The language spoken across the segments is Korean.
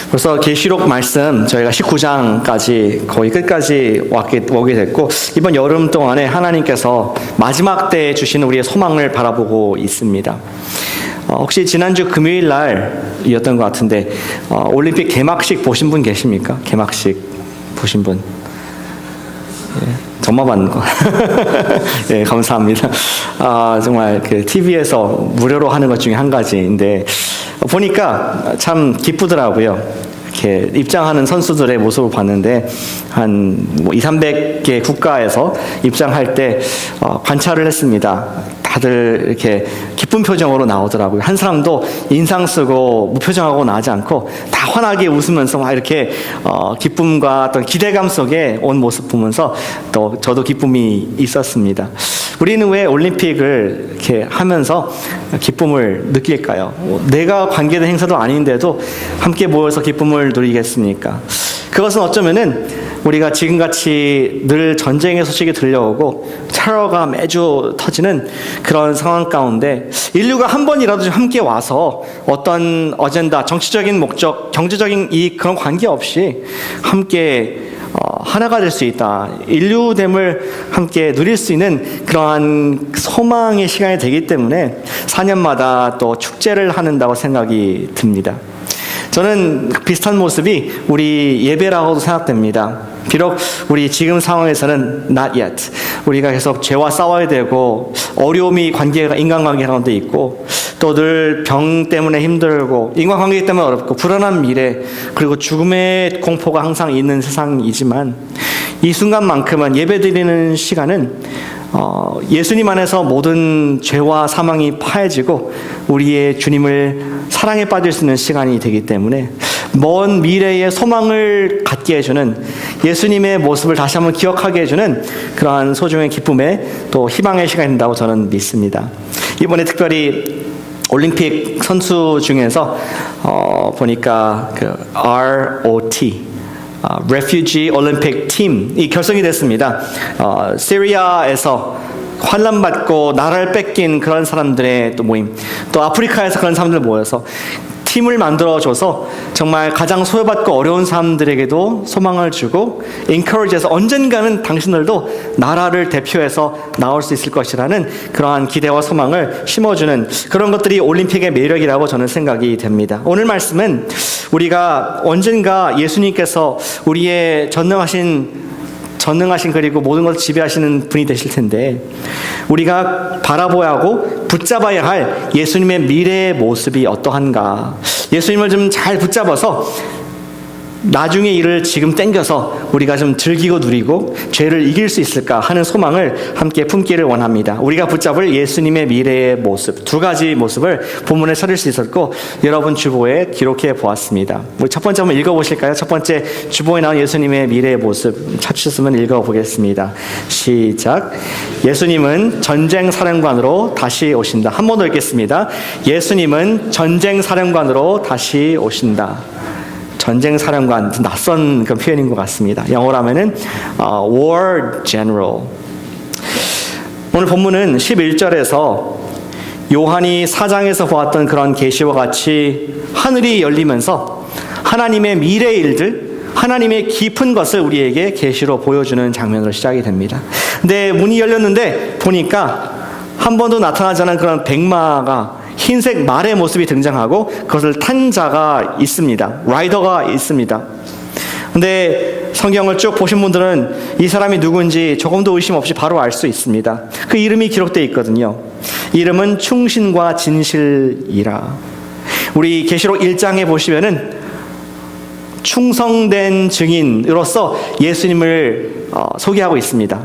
벌써 계시록 말씀 저희가 19장까지 거의 끝까지 오게 됐고, 이번 여름 동안에 하나님께서 마지막 때에 주신 우리의 소망을 바라보고 있습니다. 혹시 지난주 금요일 날이었던 것 같은데 올림픽 개막식 보신 분 계십니까? 개막식 보신 분? 예, 저만 받는 거. 예, 감사합니다. 정말 그 TV에서 무료로 하는 것 중에 한 가지인데 보니까 참 기쁘더라고요. 이렇게 입장하는 선수들의 모습을 봤는데 한 200~300개 국가에서 입장할 때 관찰을 했습니다. 다들 이렇게 기쁜 표정으로 나오더라고요. 한 사람도 인상 쓰고 무표정하고 나지 않고 다 환하게 웃으면서 막 이렇게 기쁨과 어떤 기대감 속에 온 모습 보면서 또 저도 기쁨이 있었습니다. 우리는 왜 올림픽을 이렇게 하면서 기쁨을 느낄까요? 내가 관계된 행사도 아닌데도 함께 모여서 기쁨을 누리겠습니까? 그것은 어쩌면은 우리가 지금같이 늘 전쟁의 소식이 들려오고 테러가 매주 터지는 그런 상황 가운데 인류가 한 번이라도 좀 함께 와서 어떤 어젠다, 정치적인 목적, 경제적인 이익 그런 관계없이 함께 하나가 될 수 있다. 인류됨을 함께 누릴 수 있는 그러한 소망의 시간이 되기 때문에 4년마다 또 축제를 하는다고 생각이 듭니다. 저는 비슷한 모습이 우리 예배라고도 생각됩니다. 비록 우리 지금 상황에서는 not yet, 우리가 계속 죄와 싸워야 되고 어려움이 인간관계 가운데 있고 또 늘 병 때문에 힘들고 인간관계 때문에 어렵고 불안한 미래 그리고 죽음의 공포가 항상 있는 세상이지만 이 순간만큼은 예배드리는 시간은 예수님 안에서 모든 죄와 사망이 파해지고 우리의 주님을 사랑에 빠질 수 있는 시간이 되기 때문에 먼 미래의 소망을 갖게 해주는 예수님의 모습을 다시 한번 기억하게 해주는 그러한 소중한 기쁨의 또 희망의 시간이 된다고 저는 믿습니다. 이번에 특별히 올림픽 선수 중에서 보니까 그 ROT Refugee Olympic Team이 결성이 됐습니다. 시리아에서 환난받고 나라를 뺏긴 그런 사람들의 또 모임, 또 아프리카에서 그런 사람들 모여서 팀을 만들어줘서 정말 가장 소외받고 어려운 사람들에게도 소망을 주고 encourage해서 언젠가는 당신들도 나라를 대표해서 나올 수 있을 것이라는 그러한 기대와 소망을 심어주는 그런 것들이 올림픽의 매력이라고 저는 생각이 됩니다. 오늘 말씀은 우리가 언젠가 예수님께서 우리의 전능하신 그리고 모든 것을 지배하시는 분이 되실 텐데 우리가 바라보아야 하고 붙잡아야 할 예수님의 미래의 모습이 어떠한가, 예수님을 좀 잘 붙잡아서 나중의 일을 지금 땡겨서 우리가 좀 즐기고 누리고 죄를 이길 수 있을까 하는 소망을 함께 품기를 원합니다. 우리가 붙잡을 예수님의 미래의 모습, 두 가지 모습을 본문에 찾을 수 있었고 여러분 주보에 기록해 보았습니다. 우리 첫 번째 한번 읽어보실까요? 첫 번째 주보에 나온 예수님의 미래의 모습 찾으셨으면 읽어보겠습니다. 시작. 예수님은 전쟁 사령관으로 다시 오신다. 한 번 더 읽겠습니다. 예수님은 전쟁 사령관으로 다시 오신다. 전쟁 사령관, 낯선 그 표현인 것 같습니다. 영어로 하면은 War General. 오늘 본문은 11절에서 요한이 4장에서 보았던 그런 계시와 같이 하늘이 열리면서 하나님의 미래 일들, 하나님의 깊은 것을 우리에게 계시로 보여주는 장면으로 시작이 됩니다. 근데 문이 열렸는데 보니까 한 번도 나타나지 않은 그런 백마가 흰색 말의 모습이 등장하고 그것을 탄 자가 있습니다. 라이더가 있습니다. 근데 성경을 쭉 보신 분들은 이 사람이 누군지 조금도 의심 없이 바로 알 수 있습니다. 그 이름이 기록되어 있거든요. 이름은 충신과 진실이라. 우리 계시록 1장에 보시면은 충성된 증인으로서 예수님을 소개하고 있습니다.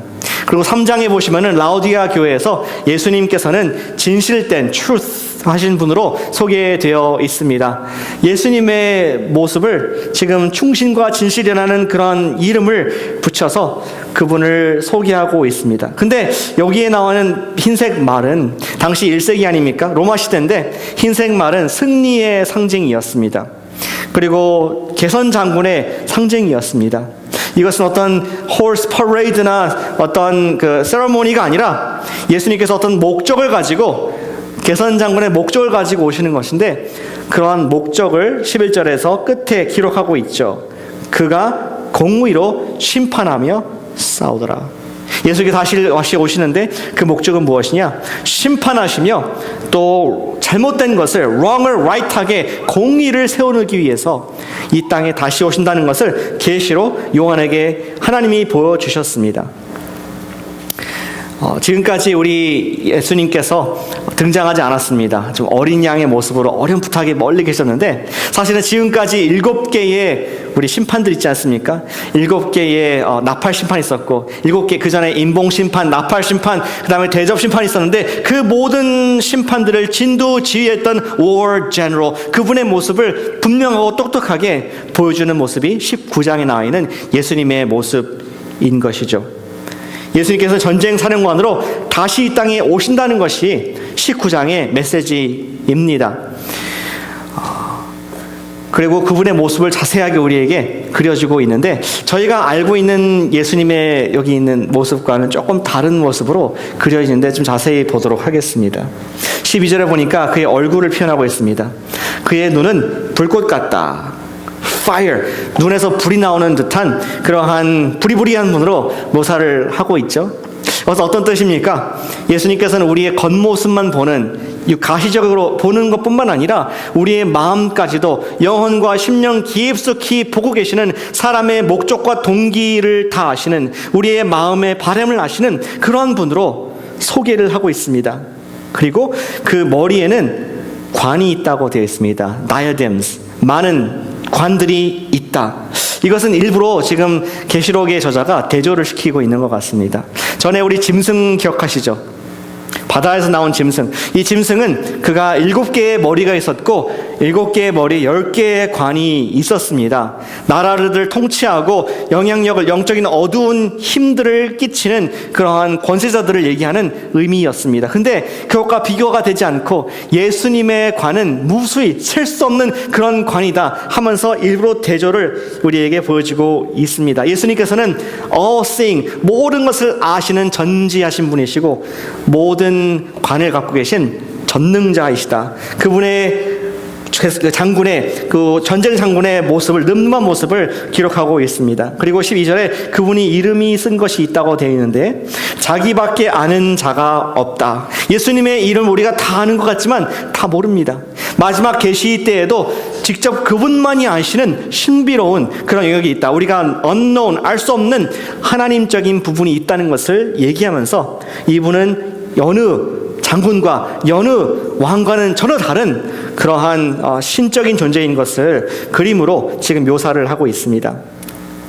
그리고 3장에 보시면은 라오디아 교회에서 예수님께서는 진실된 truth 하신 분으로 소개되어 있습니다. 예수님의 모습을 지금 충신과 진실이라는 그런 이름을 붙여서 그분을 소개하고 있습니다. 근데 여기에 나오는 흰색 말은 당시 1세기 아닙니까? 로마 시대인데 흰색 말은 승리의 상징이었습니다. 그리고 개선 장군의 상징이었습니다. 이것은 어떤 horse parade나 어떤 그 세레모니가 아니라 예수님께서 어떤 목적을 가지고 개선 장군의 목적을 가지고 오시는 것인데 그러한 목적을 11절에서 끝에 기록하고 있죠. 그가 공의로 심판하며 싸우더라. 예수께서 다시 오시는데 그 목적은 무엇이냐? 심판하시며 또 잘못된 것을 wrong을 right하게 공의를 세우기 위해서 이 땅에 다시 오신다는 것을 계시로 요한에게 하나님이 보여주셨습니다. 지금까지 우리 예수님께서 등장하지 않았습니다. 좀 어린 양의 모습으로 어렴풋하게 멀리 계셨는데 사실은 지금까지 7개의 우리 심판들 있지 않습니까? 7개의 나팔 심판이 있었고 7개 그 전에 인봉 심판, 나팔 심판, 그 다음에 대접 심판이 있었는데 그 모든 심판들을 진두지휘했던 War General 그분의 모습을 분명하고 똑똑하게 보여주는 모습이 19장에 나와 있는 예수님의 모습인 것이죠. 예수님께서 전쟁 사령관으로 다시 이 땅에 오신다는 것이 19장의 메시지입니다. 그리고 그분의 모습을 자세하게 우리에게 그려주고 있는데 저희가 알고 있는 예수님의 여기 있는 모습과는 조금 다른 모습으로 그려지는데 좀 자세히 보도록 하겠습니다. 12절에 보니까 그의 얼굴을 표현하고 있습니다. 그의 눈은 불꽃 같다. fire, 눈에서 불이 나오는 듯한 그러한 부리부리한 눈으로 묘사를 하고 있죠. 그래서 어떤 뜻입니까? 예수님께서는 우리의 겉모습만 보는 가시적으로 보는 것뿐만 아니라 우리의 마음까지도 영혼과 심령 깊숙이 보고 계시는 사람의 목적과 동기를 다 아시는 우리의 마음의 바람을 아시는 그런 분으로 소개를 하고 있습니다. 그리고 그 머리에는 관이 있다고 되어 있습니다. diadems, 많은 관들이 있다. 이것은 일부러 지금 계시록의 저자가 대조를 시키고 있는 것 같습니다. 전에 우리 짐승 기억하시죠? 바다에서 나온 짐승. 이 짐승은 그가 7개의 머리가 있었고 7개의 머리 10개의 관이 있었습니다. 나라를 통치하고 영향력을 영적인 어두운 힘들을 끼치는 그러한 권세자들을 얘기하는 의미였습니다. 근데 그것과 비교가 되지 않고 예수님의 관은 무수히 셀 수 없는 그런 관이다 하면서 일부러 대조를 우리에게 보여주고 있습니다. 예수님께서는 all seeing, 모든 것을 아시는 전지하신 분이시고 모든 관을 갖고 계신 전능자이시다. 그분의 장군의 그 전쟁 장군의 모습을 늠름한 모습을 기록하고 있습니다. 그리고 12절에 그분이 이름이 쓴 것이 있다고 되어 있는데 자기밖에 아는 자가 없다. 예수님의 이름 우리가 다 아는 것 같지만 다 모릅니다. 마지막 계시 때에도 직접 그분만이 아시는 신비로운 그런 영역이 있다. 우리가 unknown, 알 수 없는 하나님적인 부분이 있다는 것을 얘기하면서 이분은 여느 장군과 여느 왕과는 전혀 다른 그러한 신적인 존재인 것을 그림으로 지금 묘사를 하고 있습니다.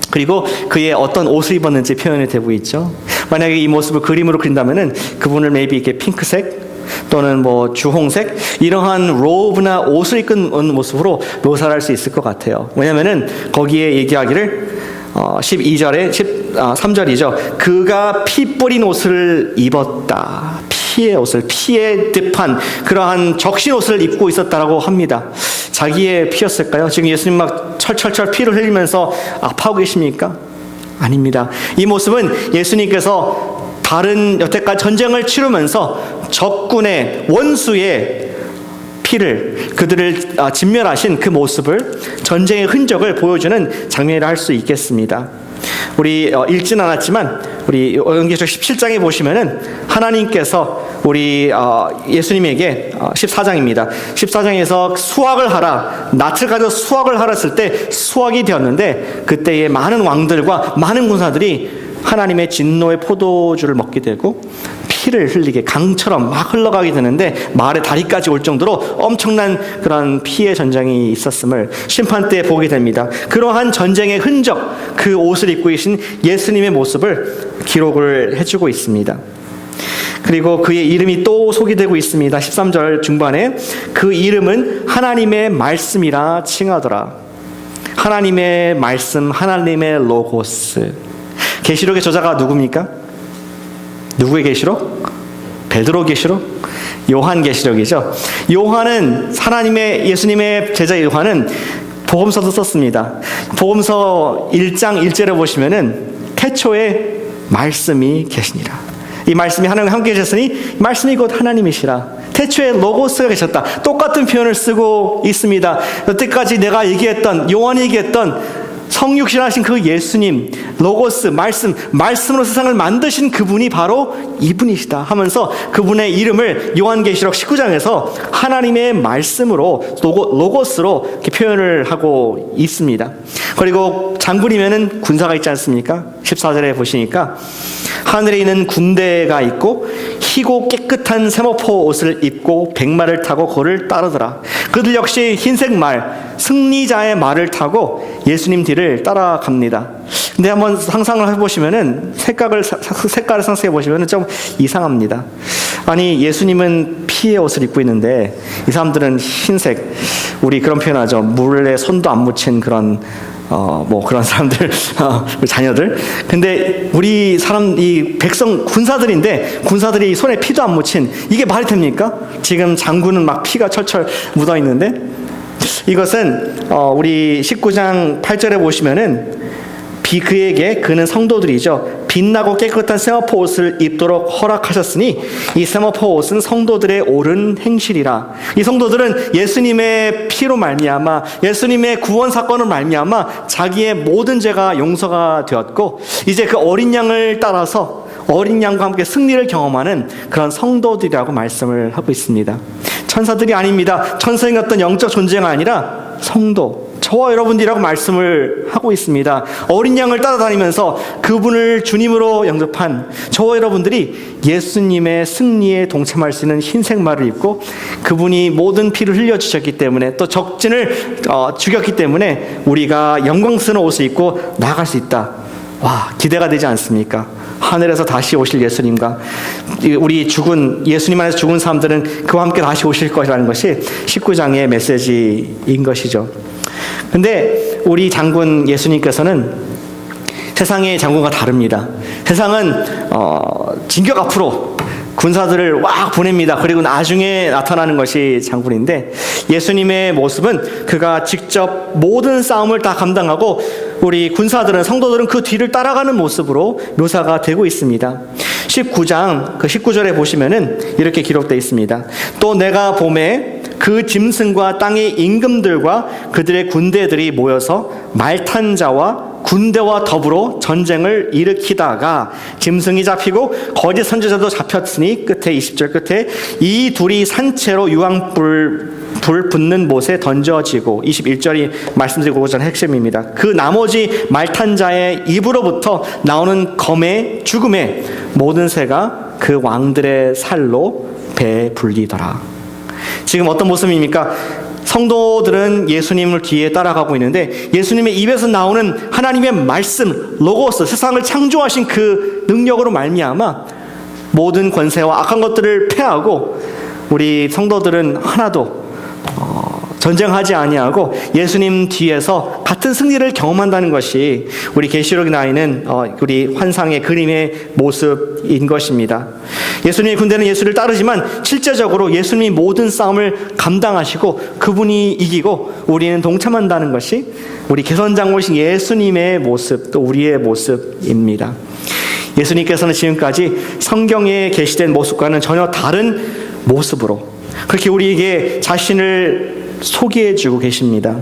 그리고 그의 어떤 옷을 입었는지 표현이 되고 있죠. 만약에 이 모습을 그림으로 그린다면은 그분을 maybe 이렇게 핑크색 또는 뭐 주홍색 이러한 로브나 옷을 입은 모습으로 묘사할 수 있을 것 같아요. 왜냐면은 거기에 얘기하기를 12절에 13절이죠. 그가 피 뿌린 옷을 입었다. 피의 옷을, 피에 듭한 그러한 적신 옷을 입고 있었다라고 합니다. 자기의 피였을까요? 지금 예수님 막 철철철 피를 흘리면서 아파하고 계십니까? 아닙니다. 이 모습은 예수님께서 다른 여태까지 전쟁을 치르면서 적군의 원수의 피를 그들을 진멸하신 그 모습을 전쟁의 흔적을 보여주는 장면이라 할 수 있겠습니다. 우리 읽진 않았지만 우리 요한계시록 17장에 보시면은 하나님께서 우리 예수님에게 14장입니다. 14장에서 수확을 하라, 낯을 가져 수확을 하라 했을 때 수확이 되었는데 그때의 많은 왕들과 많은 군사들이 하나님의 진노의 포도주를 먹게 되고 피를 흘리게 강처럼 막 흘러가게 되는데 말의 다리까지 올 정도로 엄청난 그런 피의 전쟁이 있었음을 심판 때 보게 됩니다. 그러한 전쟁의 흔적, 그 옷을 입고 계신 예수님의 모습을 기록을 해주고 있습니다. 그리고 그의 이름이 또 소개되고 있습니다. 13절 중반에 그 이름은 하나님의 말씀이라 칭하더라. 하나님의 말씀, 하나님의 로고스. 계시록의 저자가 누굽니까? 누구의 계시록? 베드로 계시록? 요한 계시록이죠. 요한은 하나님의 예수님의 제자 요한은 복음서도 썼습니다. 복음서 1장 1절에 보시면은 태초에 말씀이 계시니라. 이 말씀이 하나님과 함께 계셨으니 말씀이 곧 하나님이시라. 태초에 로고스가 계셨다. 똑같은 표현을 쓰고 있습니다. 여태까지 내가 얘기했던, 요한이 얘기했던 성육신하신 그 예수님, 로고스, 말씀으로 세상을 만드신 그분이 바로 이분이시다 하면서 그분의 이름을 요한계시록 19장에서 하나님의 말씀으로, 로고스로 이렇게 표현을 하고 있습니다. 그리고 장군이면은 군사가 있지 않습니까? 14절에 보시니까 하늘에 있는 군대가 있고 희고 깨끗한 세모포 옷을 입고 백마를 타고 그를 따르더라. 그들 역시 흰색 말, 승리자의 말을 타고 예수님 뒤를 따라갑니다. 근데 한번 상상을 해보시면은 색깔을 상상해 보시면은 좀 이상합니다. 아니, 예수님은 피의 옷을 입고 있는데 이 사람들은 흰색, 우리 그런 표현하죠. 물에 손도 안 묻힌 그런 그런 사람들, 자녀들. 근데 우리 이 백성, 군사들이 손에 피도 안 묻힌, 이게 말이 됩니까? 지금 장군은 막 피가 철철 묻어 있는데, 이것은, 우리 19장 8절에 보시면은, 그는 성도들이죠. 빛나고 깨끗한 세마포 옷을 입도록 허락하셨으니 이 세마포 옷은 성도들의 옳은 행실이라. 이 성도들은 예수님의 피로 말미암아, 예수님의 구원 사건을 말미암아 자기의 모든 죄가 용서가 되었고, 이제 그 어린 양을 따라서 어린 양과 함께 승리를 경험하는 그런 성도들이라고 말씀을 하고 있습니다. 천사들이 아닙니다. 천사인 어떤 영적 존재가 아니라 성도, 저와 여러분들이라고 말씀을 하고 있습니다. 어린 양을 따라다니면서 그분을 주님으로 영접한 저와 여러분들이 예수님의 승리에 동참할 수 있는 흰색 말을 입고, 그분이 모든 피를 흘려주셨기 때문에, 또 적진을 죽였기 때문에 우리가 영광스러운 옷을 입고 나아갈 수 있다. 와, 기대가 되지 않습니까? 하늘에서 다시 오실 예수님과 우리 예수님 안에서 죽은 사람들은 그와 함께 다시 오실 것이라는 것이 19장의 메시지인 것이죠. 근데 우리 장군 예수님께서는 세상의 장군과 다릅니다. 세상은 진격 앞으로 군사들을 막 보냅니다. 그리고 나중에 나타나는 것이 장군인데, 예수님의 모습은 그가 직접 모든 싸움을 다 감당하고 우리 군사들은, 성도들은 그 뒤를 따라가는 모습으로 묘사가 되고 있습니다. 19장 19절에 보시면은 이렇게 기록되어 있습니다. 또 내가 봄에 그 짐승과 땅의 임금들과 그들의 군대들이 모여서 말탄 자와 군대와 더불어 전쟁을 일으키다가 짐승이 잡히고 거짓 선지자도 잡혔으니, 끝에 20절 끝에 이 둘이 산채로 유황불 붙는 못에 던져지고, 21절이 말씀드리고자 하는 핵심입니다. 그 나머지 말탄 자의 입으로부터 나오는 검의 죽음에 모든 새가 그 왕들의 살로 배불리더라. 지금 어떤 모습입니까? 성도들은 예수님을 뒤에 따라가고 있는데, 예수님의 입에서 나오는 하나님의 말씀, 로고스, 세상을 창조하신 그 능력으로 말미암아 모든 권세와 악한 것들을 패하고, 우리 성도들은 하나도 전쟁하지 아니하고 예수님 뒤에서 같은 승리를 경험한다는 것이 우리 계시록에 나와 있는 우리 환상의 그림의 모습인 것입니다. 예수님의 군대는 예수를 따르지만 실제적으로 예수님이 모든 싸움을 감당하시고 그분이 이기고 우리는 동참한다는 것이 우리 개선장로이신 예수님의 모습, 또 우리의 모습입니다. 예수님께서는 지금까지 성경에 게시된 모습과는 전혀 다른 모습으로 그렇게 우리에게 자신을 소개해주고 계십니다.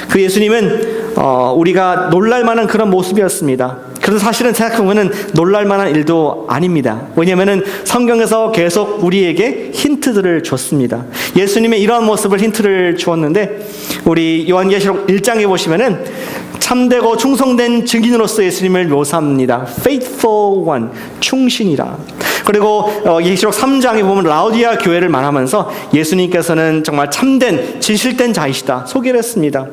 그 예수님은 우리가 놀랄만한 그런 모습이었습니다. 그래서 사실은 생각해보면 놀랄만한 일도 아닙니다. 왜냐하면 성경에서 계속 우리에게 힌트들을 줬습니다. 예수님의 이러한 모습을 힌트를 주었는데, 우리 요한계시록 1장에 보시면은 참되고 충성된 증인으로서 예수님을 묘사합니다. Faithful one, 충신이라. 그리고 계시록 3장에 보면 라우디아 교회를 말하면서 예수님께서는 정말 참된 진실된 자이시다 소개를 했습니다.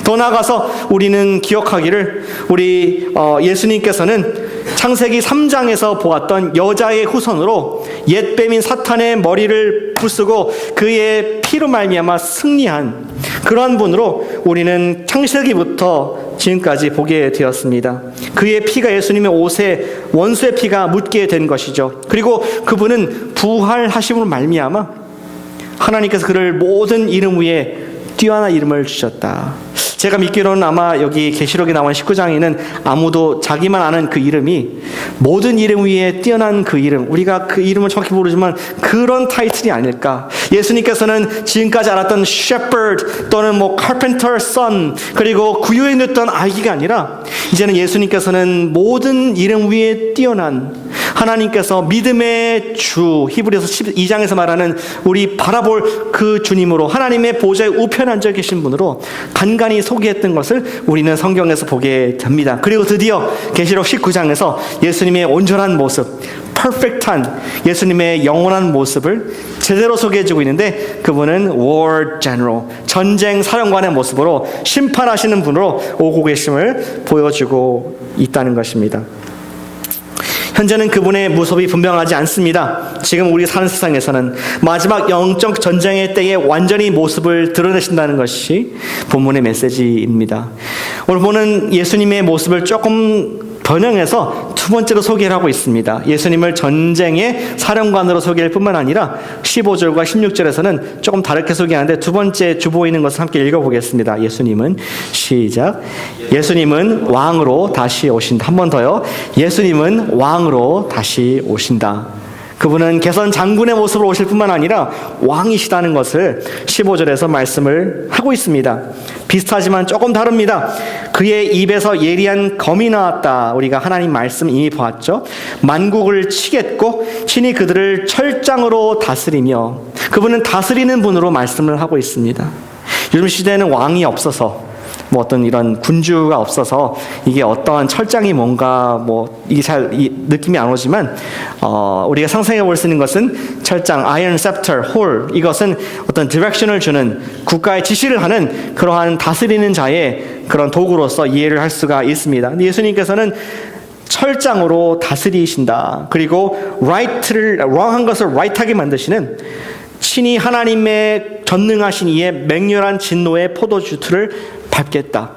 더 나아가서 우리는 기억하기를, 우리 예수님께서는 창세기 3장에서 보았던 여자의 후손으로 옛뱀인 사탄의 머리를 부수고 그의 피로 말미암아 승리한 그러한 분으로 우리는 창세기부터 지금까지 보게 되었습니다. 그의 피가 예수님의 옷에 원수의 피가 묻게 된 것이죠. 그리고 그분은 부활하심으로 말미암아 하나님께서 그를 모든 이름 위에 뛰어난 이름을 주셨다. 제가 믿기로는 아마 여기 계시록에 나온 19장에는 아무도 자기만 아는 그 이름이 모든 이름 위에 뛰어난 그 이름, 우리가 그 이름을 정확히 모르지만 그런 타이틀이 아닐까. 예수님께서는 지금까지 알았던 shepherd 또는 뭐 carpenter's son 그리고 구유에 넣었던 아기가 아니라 이제는 예수님께서는 모든 이름 위에 뛰어난 하나님께서 믿음의 주, 히브리서 12장에서 말하는 우리 바라볼 그 주님으로 하나님의 보좌에 우편에 앉아 계신 분으로 간간히 소개했던 것을 우리는 성경에서 보게 됩니다. 그리고 드디어 계시록 19장에서 예수님의 온전한 모습, 퍼펙트한 예수님의 영원한 모습을 제대로 소개해주고 있는데 그분은 War General, 전쟁 사령관의 모습으로 심판하시는 분으로 오고 계심을 보여주고 있다는 것입니다. 현재는 그분의 모습이 분명하지 않습니다. 지금 우리 사는 세상에서는 마지막 영적 전쟁의 때에 완전히 모습을 드러내신다는 것이 본문의 메시지입니다. 오늘 보는 예수님의 모습을 조금 변형해서 두 번째로 소개를 하고 있습니다. 예수님을 전쟁의 사령관으로 소개할 뿐만 아니라 15절과 16절에서는 조금 다르게 소개하는데 두 번째 주보이는 것을 함께 읽어보겠습니다. 예수님은 시작. 예수님은 왕으로 다시 오신다. 한 번 더요. 예수님은 왕으로 다시 오신다. 그분은 개선 장군의 모습으로 오실 뿐만 아니라 왕이시다는 것을 15절에서 말씀을 하고 있습니다. 비슷하지만 조금 다릅니다. 그의 입에서 예리한 검이 나왔다. 우리가 하나님 말씀 이미 보았죠. 만국을 치겠고 친히 그들을 철장으로 다스리며 그분은 다스리는 분으로 말씀을 하고 있습니다. 요즘 시대에는 왕이 없어서 뭐 어떤 이런 군주가 없어서 이게 어떠한 철장이 뭔가 뭐 이게 잘 느낌이 안 오지만 우리가 상상해 볼 수 있는 것은 철장, iron scepter, 홀 이것은 어떤 디렉션을 주는 국가의 지시를 하는 그러한 다스리는 자의 그런 도구로서 이해를 할 수가 있습니다. 근데 예수님께서는 철장으로 다스리신다. 그리고 right를 wrong한 것을 right하게 만드시는 친히 하나님의 전능하신 이의 맹렬한 진노의 포도주틀을 밟겠다.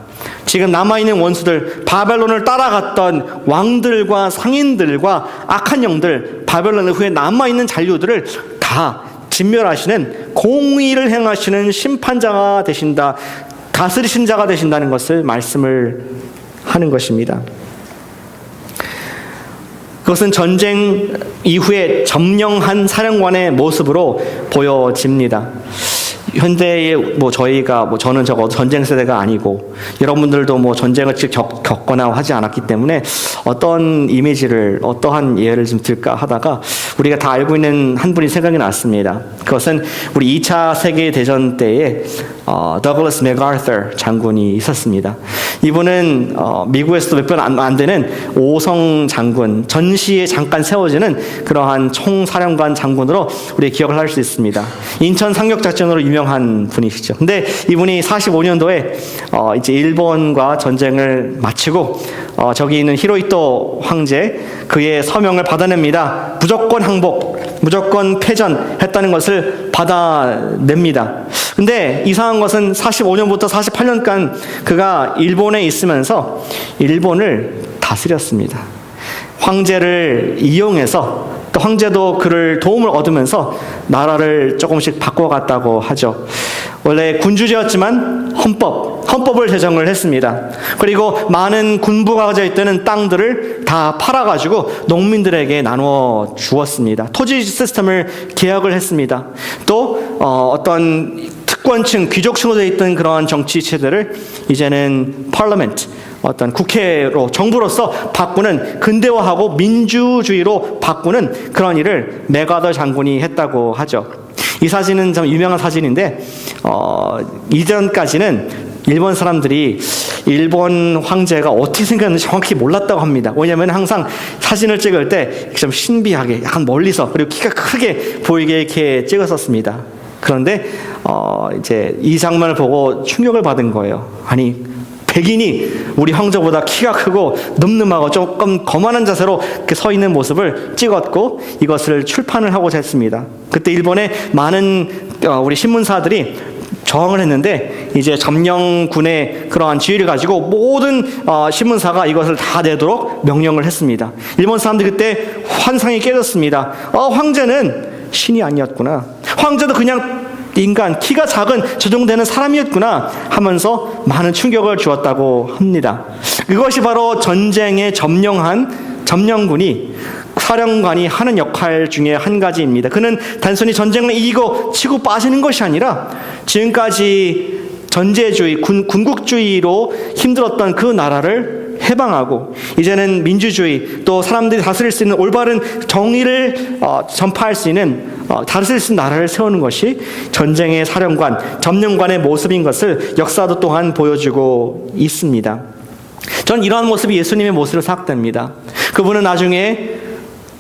지금 남아있는 원수들, 바벨론을 따라갔던 왕들과 상인들과 악한 영들, 바벨론 후에 남아있는 잔류들을 다 진멸하시는 공의를 행하시는 심판자가 되신다. 다스리신 자가 되신다는 것을 말씀을 하는 것입니다. 그것은 전쟁 이후에 점령한 사령관의 모습으로 보여집니다. 현대의 뭐 저희가 뭐 저는 적어도 전쟁 세대가 아니고 여러분들도 뭐 전쟁을 직접 겪거나 하지 않았기 때문에 어떤 이미지를 어떠한 예를 좀 들까 하다가 우리가 다 알고 있는 한 분이 생각이 났습니다. 그것은 우리 2차 세계대전 때에 더글라스 맥아서 장군이 있었습니다. 이분은 미국에서도 몇 번 안 되는 오성 장군, 전시에 잠깐 세워지는 그러한 총사령관 장군으로 우리 기억을 할 수 있습니다. 인천 상륙작전으로 유명한 분이시죠. 근데 이분이 45년도에 이제 일본과 전쟁을 마치고 저기 있는 히로히토 황제 그의 서명을 받아냅니다. 무조건 항복, 무조건 패전했다는 것을 받아냅니다. 근데 이상한 것은 45년부터 48년간 그가 일본에 있으면서 일본을 다스렸습니다. 황제를 이용해서 또 황제도 그를 도움을 얻으면서 나라를 조금씩 바꿔갔다고 하죠. 원래 군주제였지만 헌법을 제정을 했습니다. 그리고 많은 군부가 가져 있던 땅들을 다 팔아가지고 농민들에게 나누어 주었습니다. 토지 시스템을 개혁을 했습니다. 또 어떤 특권층, 귀족층으로 되어 있던 그러한 정치 체제를 이제는 파르라멘트, 어떤 국회로 정부로서 바꾸는 근대화하고 민주주의로 바꾸는 그런 일을 맥아더 장군이 했다고 하죠. 이 사진은 좀 유명한 사진인데 이전까지는 일본 사람들이 일본 황제가 어떻게 생겼는지 정확히 몰랐다고 합니다. 왜냐하면 항상 사진을 찍을 때 좀 신비하게 약간 멀리서 그리고 키가 크게 보이게 이렇게 찍었었습니다. 그런데 이제 이 장면을 보고 충격을 받은 거예요. 아니 백인이 우리 황제보다 키가 크고 늠름하고 조금 거만한 자세로 이렇게 서 있는 모습을 찍었고 이것을 출판을 하고자 했습니다. 그때 일본의 많은 우리 신문사들이 저항을 했는데 이제 점령군의 그러한 지위를 가지고 모든 신문사가 이것을 다 내도록 명령을 했습니다. 일본 사람들이 그때 환상이 깨졌습니다. 황제는 신이 아니었구나. 황제도 그냥 인간, 키가 작은 저 정도 되는 사람이었구나 하면서 많은 충격을 주었다고 합니다. 이것이 바로 전쟁에 점령군이 사령관이 하는 역할 중에 한 가지입니다. 그는 단순히 전쟁을 이기고 치고 빠지는 것이 아니라 지금까지 전제주의, 군국주의로 힘들었던 그 나라를 해방하고 이제는 민주주의, 또 사람들이 다스릴 수 있는 올바른 정의를 전파할 수 있는 다스릴 수 있는 나라를 세우는 것이 전쟁의 사령관, 점령관의 모습인 것을 역사도 또한 보여주고 있습니다. 전 이러한 모습이 예수님의 모습으로 생각됩니다. 그분은 나중에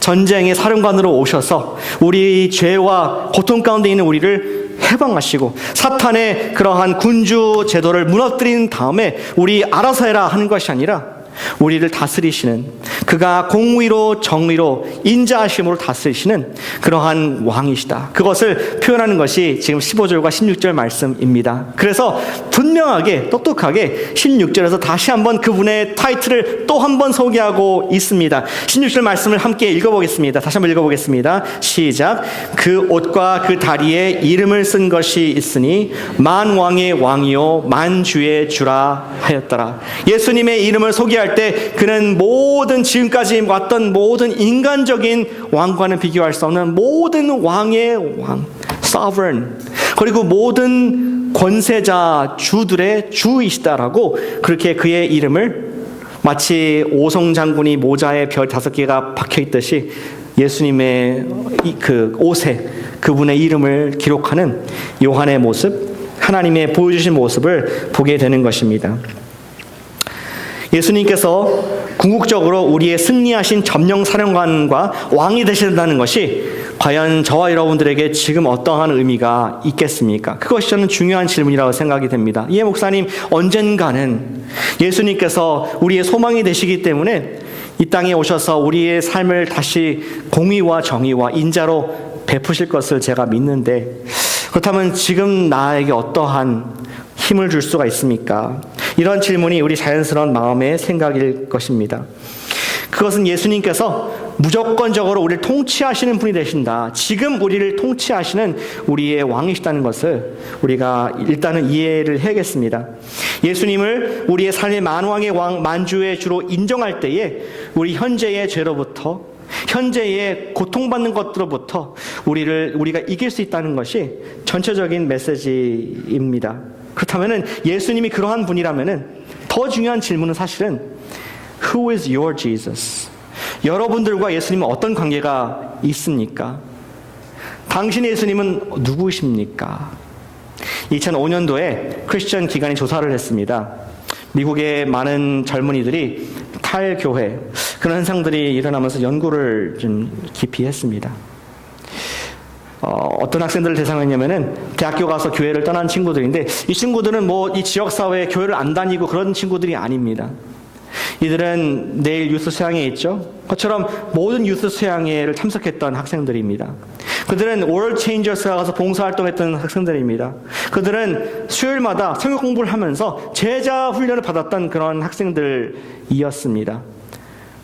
전쟁의 사령관으로 오셔서 우리 죄와 고통 가운데 있는 우리를 해방하시고 사탄의 그러한 군주 제도를 무너뜨린 다음에 우리 알아서 해라 하는 것이 아니라 우리를 다스리시는, 그가 공의로 정의로 인자하심으로 다스리시는 그러한 왕이시다. 그것을 표현하는 것이 지금 15절과 16절 말씀입니다. 그래서 분명하게 똑똑하게 16절에서 다시 한번 그분의 타이틀을 또 한번 소개하고 있습니다. 16절 말씀을 함께 읽어보겠습니다. 다시 한번 읽어보겠습니다. 시작. 그 옷과 그 다리에 이름을 쓴 것이 있으니 만왕의 왕이요 만주의 주라 하였더라. 예수님의 이름을 소개할 때 그는 모든 지금까지 왔던 모든 인간적인 왕과는 비교할 수 없는 모든 왕의 왕, sovereign, 그리고 모든 권세자 주들의 주이시다라고 그렇게 그의 이름을 마치 오성장군이 모자에 별 5개가 박혀있듯이 예수님의 그 옷에 그분의 이름을 기록하는 요한의 모습, 하나님의 보여주신 모습을 보게 되는 것입니다. 예수님께서 궁극적으로 우리의 승리하신 점령사령관과 왕이 되신다는 것이 과연 저와 여러분들에게 지금 어떠한 의미가 있겠습니까? 그것이 저는 중요한 질문이라고 생각이 됩니다. 예, 목사님, 언젠가는 예수님께서 우리의 소망이 되시기 때문에 이 땅에 오셔서 우리의 삶을 다시 공의와 정의와 인자로 베푸실 것을 제가 믿는데, 그렇다면 지금 나에게 어떠한 힘을 줄 수가 있습니까? 이런 질문이 우리 자연스러운 마음의 생각일 것입니다. 그것은 예수님께서 무조건적으로 우리를 통치하시는 분이 되신다, 지금 우리를 통치하시는 우리의 왕이시다는 것을 우리가 일단은 이해를 해야겠습니다. 예수님을 우리의 삶의 만왕의 왕, 만주의 주로 인정할 때에 우리 현재의 죄로부터, 현재의 고통받는 것들로부터 우리가 이길 수 있다는 것이 전체적인 메시지입니다. 그렇다면 예수님이 그러한 분이라면 더 중요한 질문은 사실은 Who is your Jesus? 여러분들과 예수님은 어떤 관계가 있습니까? 당신의 예수님은 누구십니까? 2005년도에 크리스천 기관이 조사를 했습니다. 미국의 많은 젊은이들이 탈교회, 그런 현상들이 일어나면서 연구를 좀 깊이 했습니다. 어떤 학생들을 대상으로 했냐면은 대학교 가서 교회를 떠난 친구들인데, 이 친구들은 이 지역사회에 교회를 안 다니고 그런 친구들이 아닙니다. 이들은 내일 유스 수양회 있죠? 그처럼 모든 유스 수양회를 참석했던 학생들입니다. 그들은 World Changers가 가서 봉사활동했던 학생들입니다. 그들은 수요일마다 성경 공부를 하면서 제자 훈련을 받았던 그런 학생들이었습니다.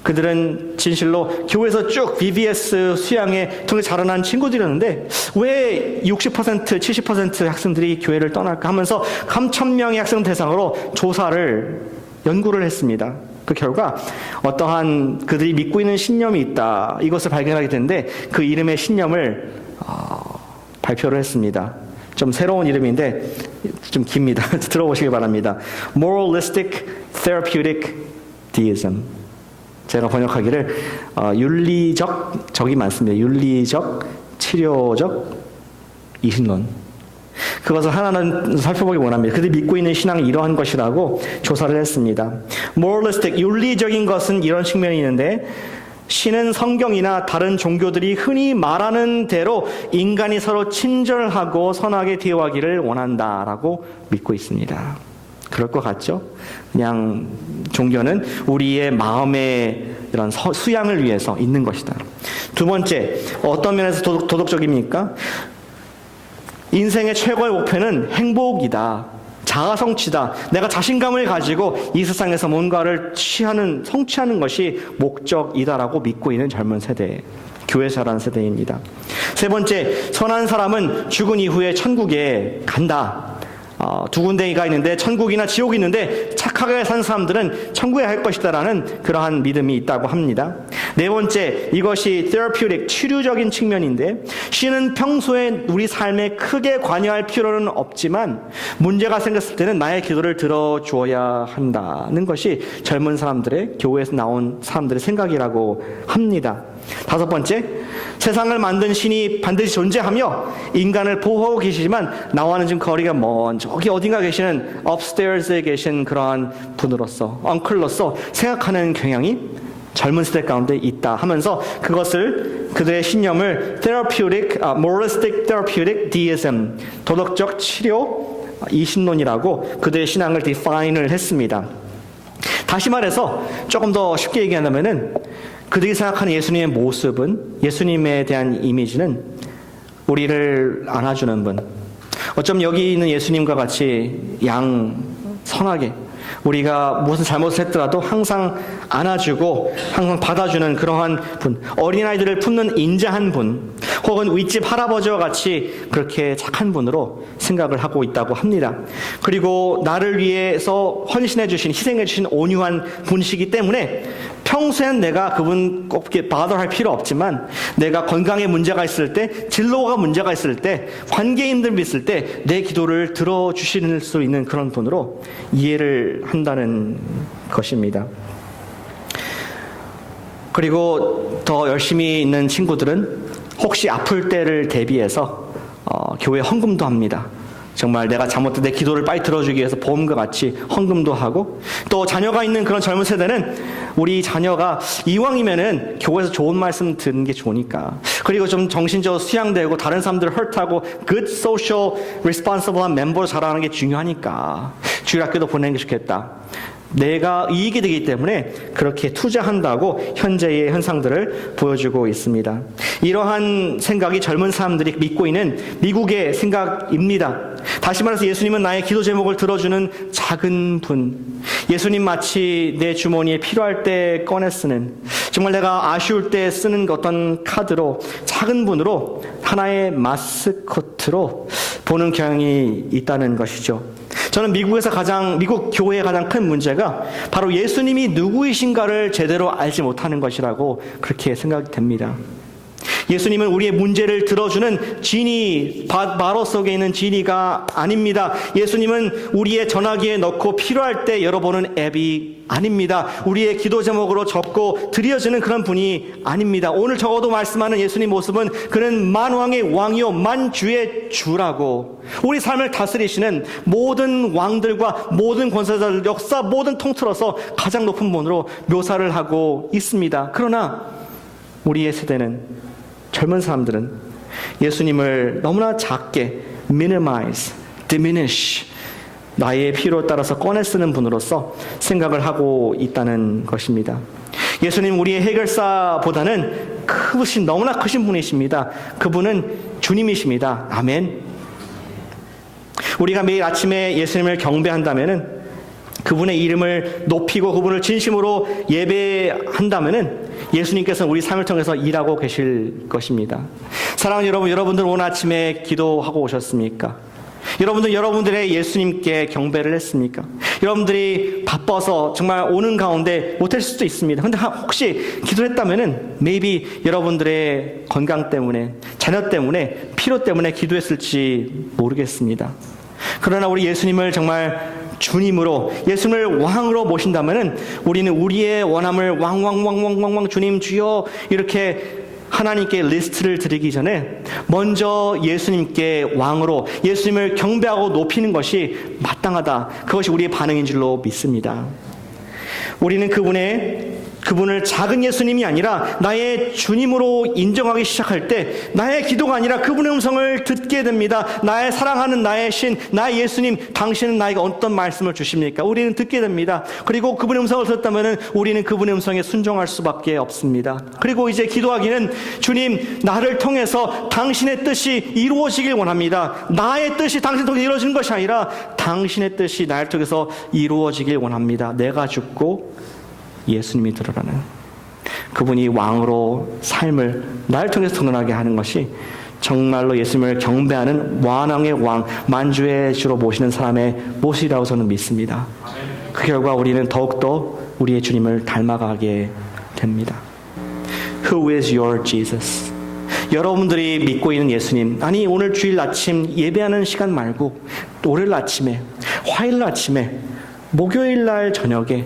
그들은 진실로 교회에서 쭉 BBS 수양회 통해 자라난 친구들이었는데 왜 60%, 70% 학생들이 교회를 떠날까 하면서 3,000명의 학생 대상으로 연구를 했습니다. 그 결과 어떠한 그들이 믿고 있는 신념이 있다, 이것을 발견하게 됐는데 그 이름의 신념을 발표를 했습니다. 좀 새로운 이름인데 좀 깁니다. 들어보시기 바랍니다. Moralistic Therapeutic Deism. 제가 번역하기를 윤리적 적이 많습니다. 윤리적 치료적 이신론. 그것을 하나는 살펴보기 원합니다. 그들이 믿고 있는 신앙이 이러한 것이라고 조사를 했습니다. Moralistic, 윤리적인 것은 이런 측면이 있는데, 신은 성경이나 다른 종교들이 흔히 말하는 대로 인간이 서로 친절하고 선하게 대화하기를 원한다라고 믿고 있습니다. 그럴 것 같죠? 그냥 종교는 우리의 마음의 이런 수양을 위해서 있는 것이다. 두 번째, 어떤 면에서 도덕적입니까? 인생의 최고의 목표는 행복이다, 자아성취다, 내가 자신감을 가지고 이 세상에서 뭔가를 성취하는 것이 목적이다라고 믿고 있는 젊은 세대입니다. 교회 자란 세대입니다. 세 번째, 선한 사람은 죽은 이후에 천국에 간다. 두 군데가 있는데 천국이나 지옥이 있는데 착하게 산 사람들은 천국에 갈 것이다라는 그러한 믿음이 있다고 합니다. 네 번째, 이것이 therapeutic, 치료적인 측면인데 신은 평소에 우리 삶에 크게 관여할 필요는 없지만 문제가 생겼을 때는 나의 기도를 들어주어야 한다는 것이 젊은 사람들의, 교회에서 나온 사람들의 생각이라고 합니다. 다섯 번째, 세상을 만든 신이 반드시 존재하며 인간을 보호하고 계시지만 나와는 지금 거리가 먼 저기 어딘가 계시는 upstairs에 계신 그러한 분으로서, 엉클로서 생각하는 경향이 젊은 세대 가운데 있다 하면서 그것을, 그들의 신념을 therapeutic, moralistic therapeutic deism, 도덕적 치료 이신론이라고 그들의 신앙을 define을 했습니다. 다시 말해서 조금 더 쉽게 얘기한다면은 그들이 생각하는 예수님의 모습은, 예수님에 대한 이미지는 우리를 안아주는 분, 어쩜 여기 있는 예수님과 같이 선하게 우리가 무슨 잘못을 했더라도 항상 안아주고 항상 받아주는 그러한 분, 어린아이들을 품는 인자한 분, 혹은 윗집 할아버지와 같이 그렇게 착한 분으로 생각을 하고 있다고 합니다. 그리고 나를 위해서 헌신해 주신, 희생해 주신 온유한 분이시기 때문에 평소엔 내가 그분 꼭 바더할 필요 없지만 내가 건강에 문제가 있을 때, 진로가 문제가 있을 때, 관계에 힘듦이 있을 때 내 기도를 들어주실 수 있는 그런 분으로 이해를 한다는 것입니다. 그리고 더 열심히 있는 친구들은 혹시 아플 때를 대비해서 교회 헌금도 합니다. 정말 내가 잘못된 내 기도를 빨리 들어주기 위해서 보험과 같이 헌금도 하고, 또 자녀가 있는 그런 젊은 세대는 우리 자녀가 이왕이면은 교회에서 좋은 말씀 듣는 게 좋으니까, 그리고 좀 정신적으로 수양되고 다른 사람들을 hurt하고 good social responsible한 멤버로 자라는 게 중요하니까 주일학교도 보내는 게 좋겠다. 내가 이익이 되기 때문에 그렇게 투자한다고 현재의 현상들을 보여주고 있습니다. 이러한 생각이 젊은 사람들이 믿고 있는 미국의 생각입니다. 다시 말해서 예수님은 나의 기도 제목을 들어주는 작은 분, 예수님 마치 내 주머니에 필요할 때 꺼내 쓰는, 정말 내가 아쉬울 때 쓰는 어떤 카드로, 작은 분으로, 하나의 마스코트로 보는 경향이 있다는 것이죠. 저는 미국 교회의 가장 큰 문제가 바로 예수님이 누구이신가를 제대로 알지 못하는 것이라고 그렇게 생각이 됩니다. 예수님은 우리의 문제를 들어주는 지니, 바로 속에 있는 지니가 아닙니다. 예수님은 우리의 전화기에 넣고 필요할 때 열어보는 앱이 아닙니다. 우리의 기도 제목으로 적고 드려지는 그런 분이 아닙니다. 오늘 적어도 말씀하는 예수님 모습은 그는 만왕의 왕이요 만주의 주라고, 우리 삶을 다스리시는 모든 왕들과 모든 권세자들, 역사 모든 통틀어서 가장 높은 분으로 묘사를 하고 있습니다. 그러나 우리의 세대는, 젊은 사람들은 예수님을 너무나 작게 minimize, diminish, 나의 필요에 따라서 꺼내 쓰는 분으로서 생각을 하고 있다는 것입니다. 예수님 우리의 해결사보다는 크신, 너무나 크신 분이십니다. 그분은 주님이십니다. 아멘. 우리가 매일 아침에 예수님을 경배한다면은, 그분의 이름을 높이고 그분을 진심으로 예배한다면은 예수님께서는 우리 삶을 통해서 일하고 계실 것입니다. 사랑하는 여러분, 여러분들 오늘 아침에 기도하고 오셨습니까? 여러분들의 예수님께 경배를 했습니까? 여러분들이 바빠서 정말 오는 가운데 못할 수도 있습니다. 근데 혹시 기도했다면은 maybe 여러분들의 건강 때문에, 자녀 때문에, 필요 때문에 기도했을지 모르겠습니다. 그러나 우리 예수님을 정말 주님으로, 예수님을 왕으로 모신다면은 우리는 우리의 원함을 왕 주님 주여 이렇게 하나님께 리스트를 드리기 전에 먼저 예수님께 왕으로, 예수님을 경배하고 높이는 것이 마땅하다. 그것이 우리의 반응인 줄로 믿습니다. 우리는 그분을 작은 예수님이 아니라 나의 주님으로 인정하기 시작할 때 나의 기도가 아니라 그분의 음성을 듣게 됩니다. 나의 사랑하는 나의 신, 나의 예수님, 당신은 나에게 어떤 말씀을 주십니까? 우리는 듣게 됩니다. 그리고 그분의 음성을 듣다면 우리는 그분의 음성에 순종할 수밖에 없습니다. 그리고 이제 기도하기는, 주님 나를 통해서 당신의 뜻이 이루어지길 원합니다. 나의 뜻이 당신 통해서 이루어지는 것이 아니라 당신의 뜻이 나를 통해서 이루어지길 원합니다. 내가 죽고 예수님이 들어가는 그분이 왕으로 삶을 나를 통해서 드러나게 하는 것이 정말로 예수님을 경배하는 만왕의 왕, 만주의 주로 모시는 사람의 모습이라고 저는 믿습니다. 그 결과 우리는 더욱더 우리의 주님을 닮아가게 됩니다. Who is your Jesus? 여러분들이 믿고 있는 예수님, 아니 오늘 주일 아침 예배하는 시간 말고 월요일 아침에, 화요일 아침에, 목요일 날 저녁에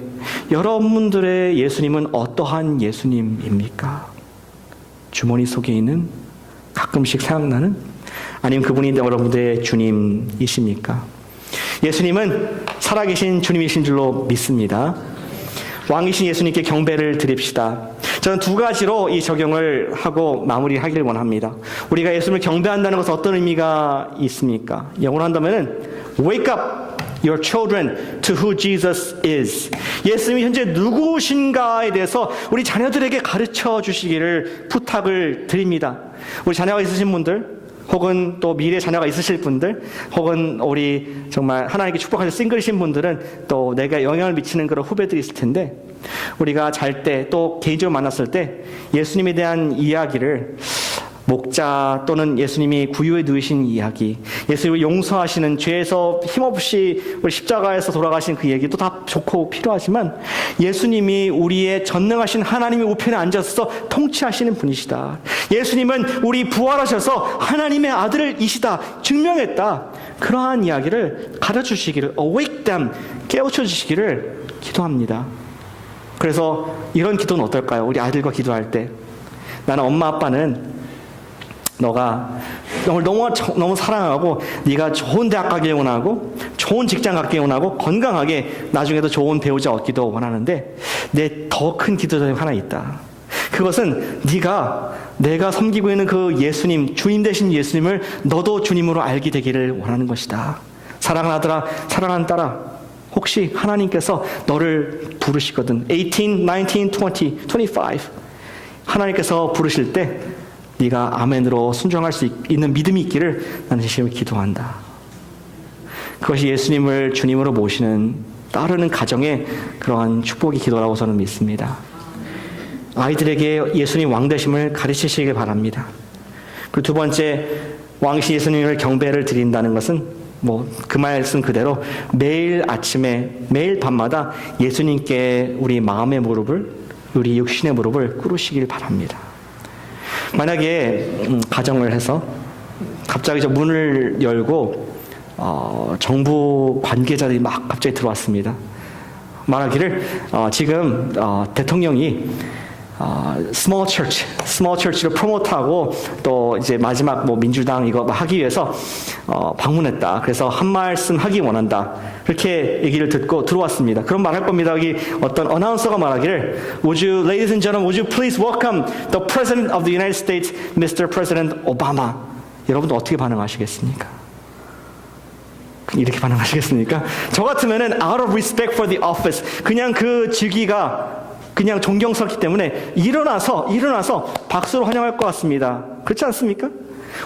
여러분들의 예수님은 어떠한 예수님입니까? 주머니 속에 있는 가끔씩 생각나는? 아니면 그분이 여러분들의 주님이십니까? 예수님은 살아계신 주님이신 줄로 믿습니다. 왕이신 예수님께 경배를 드립시다. 저는 두 가지로 이 적용을 하고 마무리하기를 원합니다. 우리가 예수님을 경배한다는 것은 어떤 의미가 있습니까? 영어로 한다면은 Wake up your children to who Jesus is. 예수님이 현재 누구신가에 대해서 우리 자녀들에게 가르쳐 주시기를 부탁을 드립니다. 우리 자녀가 있으신 분들, 혹은 또 미래 자녀가 있으실 분들, 혹은 우리 정말 하나님께 축복하신 싱글이신 분들은 또 내가 영향을 미치는 그런 후배들이 있을 텐데, 우리가 잘 때 또 개인적으로 만났을 때 예수님에 대한 이야기를 목자 또는 예수님이 구유에 누이신 이야기, 예수님을 용서하시는 죄에서 힘없이 우리 십자가에서 돌아가신 그 얘기도 다 좋고 필요하지만 예수님이 우리의 전능하신 하나님의 우편에 앉아서 통치하시는 분이시다. 예수님은 우리 부활하셔서 하나님의 아들이시다. 증명했다. 그러한 이야기를 가르쳐주시기를 awake them, 깨우쳐 주시기를 기도합니다. 그래서 이런 기도는 어떨까요? 우리 아이들과 기도할 때 나는 엄마 아빠는 너가 너무 사랑하고 네가 좋은 대학 가길 원하고 좋은 직장 갖길 원하고 건강하게 나중에도 좋은 배우자 얻기도 원하는데 내 더 큰 기도가 하나 있다. 그것은 내가 섬기고 있는 그 예수님, 주인 되신 예수님을 너도 주님으로 알게 되기를 원하는 것이다. 사랑하는 아들아, 사랑하는 딸아, 혹시 하나님께서 너를 부르시거든 18, 19, 20, 25 하나님께서 부르실 때 네가 아멘으로 순종할 수 있는 믿음이 있기를 나는 진심으로 기도한다. 그것이 예수님을 주님으로 모시는 따르는 가정의 그러한 축복의 기도라고 저는 믿습니다. 아이들에게 예수님 왕되심을 가르치시길 바랍니다. 그리고 두 번째, 왕이신 예수님을 경배를 드린다는 것은 그 말씀 그대로 매일 아침에 매일 밤마다 예수님께 우리 마음의 무릎을, 우리 육신의 무릎을 꿇으시길 바랍니다. 만약에 가정을 해서 갑자기 저 문을 열고 정부 관계자들이 막 갑자기 들어왔습니다. 말하기를 지금 대통령이 small church를 프로모트하고 또 이제 마지막 민주당 이거 하기 위해서 방문했다. 그래서 한 말씀 하기 원한다. 그렇게 얘기를 듣고 들어왔습니다. 그럼 말할 겁니다. 여기 어떤 어나운서가 말하기를 Ladies and gentlemen, would you please welcome the President of the United States, Mr. President Obama. 여러분도 어떻게 반응하시겠습니까? 이렇게 반응하시겠습니까? 저 같으면은 out of respect for the office, 그냥 그 직위가 그냥 존경스럽기 때문에 일어나서 박수로 환영할 것 같습니다. 그렇지 않습니까?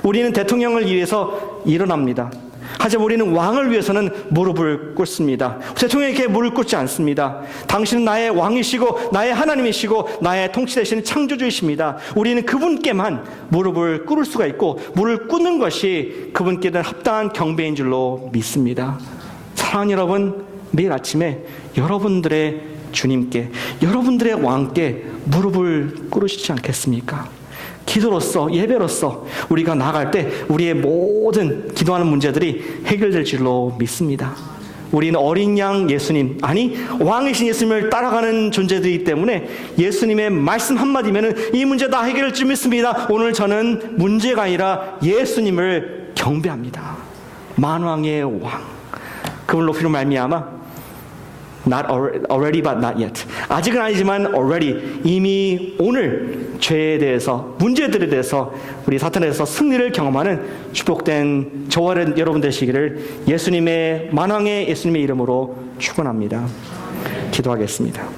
우리는 대통령을 위해서 일어납니다. 하지만 우리는 왕을 위해서는 무릎을 꿇습니다. 대통령에게 무릎을 꿇지 않습니다. 당신은 나의 왕이시고 나의 하나님이시고 나의 통치되시는 창조주이십니다. 우리는 그분께만 무릎을 꿇을 수가 있고 무릎을 꿇는 것이 그분께는 합당한 경배인 줄로 믿습니다. 사랑하는 여러분, 매일 아침에 여러분들의 주님께, 여러분들의 왕께 무릎을 꿇으시지 않겠습니까? 기도로서, 예배로서 우리가 나아갈 때 우리의 모든 기도하는 문제들이 해결될 줄로 믿습니다. 우리는 어린 양 예수님, 아니 왕이신 예수님을 따라가는 존재들이기 때문에 예수님의 말씀 한마디면은 이 문제 다 해결될 줄 믿습니다. 오늘 저는 문제가 아니라 예수님을 경배합니다. 만왕의 왕, 그분 높이로 말미암아 Not already, but not yet. 아직은 아니지만 already, 이미 오늘 죄에 대해서, 문제들에 대해서 우리 사탄에서 승리를 경험하는 축복된 저와 여러분 되시기를 예수님의 만왕의 예수님의 이름으로 축원합니다. 기도하겠습니다.